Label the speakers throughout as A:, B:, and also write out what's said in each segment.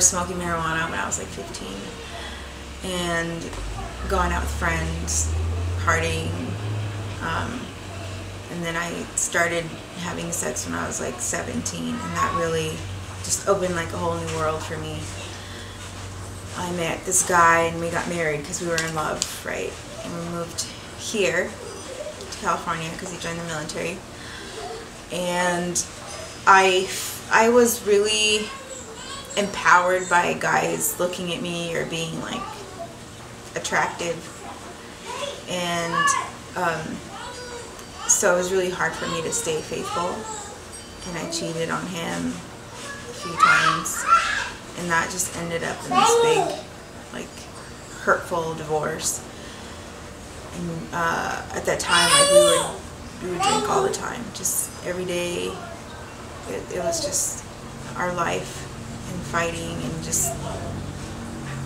A: smoking marijuana when I was like 15 and going out with friends, partying, and then I started having sex when I was like 17, and that really just opened like a whole new world for me. I met this guy and we got married because we were in love, right? And we moved here to California because he joined the military. And I was really empowered by guys looking at me or being like attractive, and so it was really hard for me to stay faithful, and I cheated on him a few times, and that just ended up in this big like hurtful divorce. And at that time, like we would drink all the time, just every day. It was just our life, and fighting, and just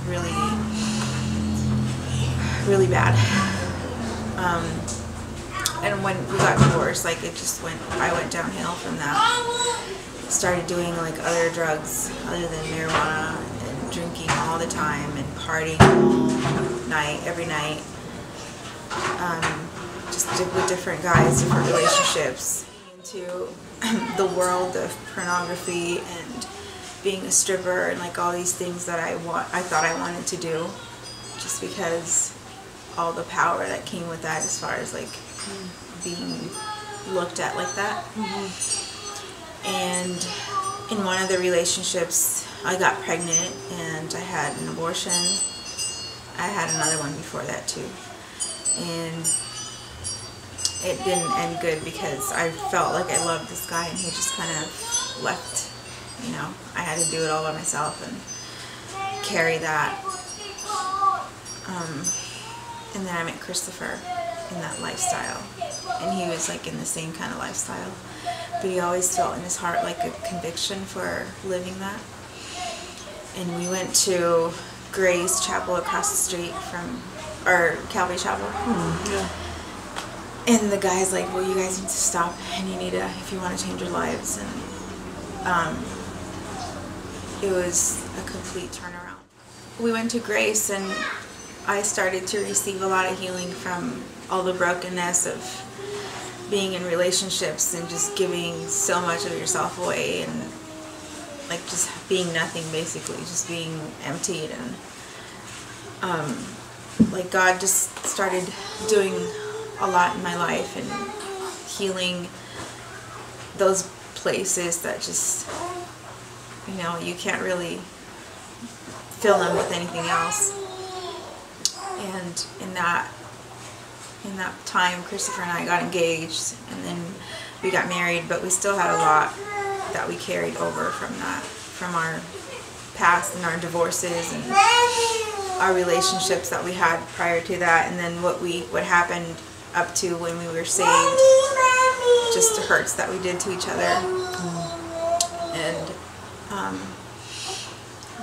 A: really, really bad. And when we got divorced, like I went downhill from that. Started doing like other drugs other than marijuana, and drinking all the time, and partying all night, every night. Just with different guys, different relationships. Into the world of pornography and being a stripper and like all these things that I thought I wanted to do, just because all the power that came with that, as far as like being looked at like that. And in one of the relationships, I got pregnant and I had an abortion. I had another one before that too, and it didn't end good because I felt like I loved this guy and he just kind of left. You know, I had to do it all by myself and carry that. And then I met Christopher in that lifestyle, and he was like in the same kind of lifestyle, but he always felt in his heart like a conviction for living that. And we went to Grace Chapel across the street from, or Calvary Chapel. Yeah. And the guy's like, well, you guys need to stop, and you need to, if you want to change your lives. And it was a complete turnaround. We went to Grace, and I started to receive a lot of healing from all the brokenness of being in relationships and just giving so much of yourself away, and like just being nothing, basically, just being emptied. And like God just started doing a lot in my life and healing those places that just, you know, you can't really fill them with anything else. And in that time, Christopher and I got engaged, and then we got married, but we still had a lot that we carried over from that, from our past and our divorces and our relationships that we had prior to that, and then what happened up to when we were saved, just the hurts that we did to each other. And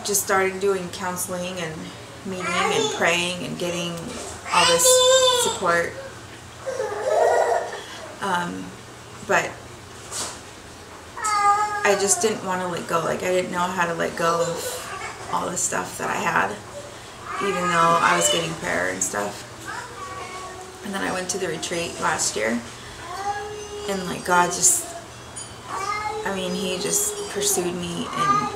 A: just started doing counseling and meeting and praying and getting all this support. But I just didn't want to let go. Like, I didn't know how to let go of all the stuff that I had, even though I was getting prayer and stuff. And then I went to the retreat last year, and like God just, I mean, he just pursued me and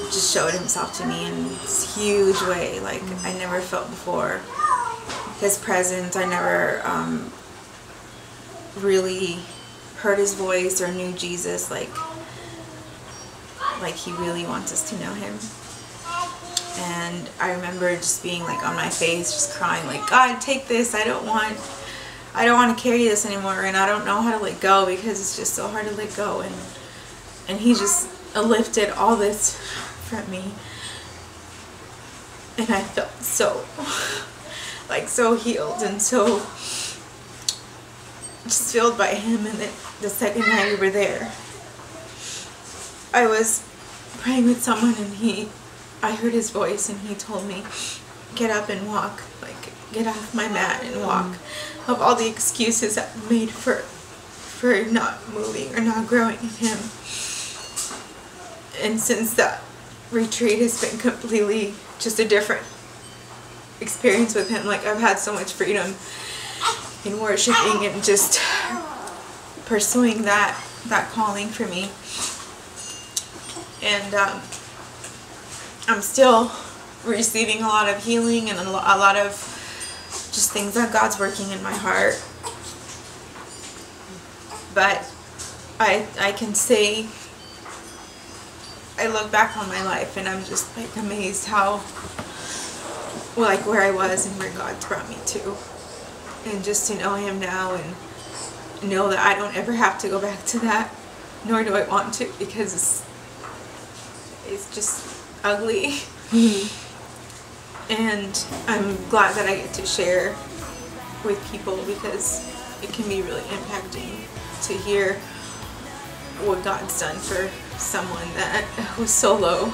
A: just showed himself to me in this huge way, like I never felt before. His presence, I never really heard his voice or knew Jesus like he really wants us to know him. And I remember just being like on my face, just crying like, God, take this. I don't want to carry this anymore, and I don't know how to let go because it's just so hard to let go. And he just lifted all this from me, and I felt so so healed and so just filled by him. And then the second night we were there, I was praying with someone, and I heard his voice, and he told me, get up and walk, like get off my mat and walk, of all the excuses I've made for not moving or not growing in him. And since that retreat has been completely just a different experience with him. Like, I've had so much freedom in worshiping and just pursuing that calling for me. And I'm still receiving a lot of healing and a lot of just things that God's working in my heart. But I can say, I look back on my life and I'm just like amazed how, like, where I was and where God's brought me to. And just to know Him now and know that I don't ever have to go back to that, nor do I want to, because it's just ugly. And I'm glad that I get to share with people, because it can be really impacting to hear what God's done for someone that was so low.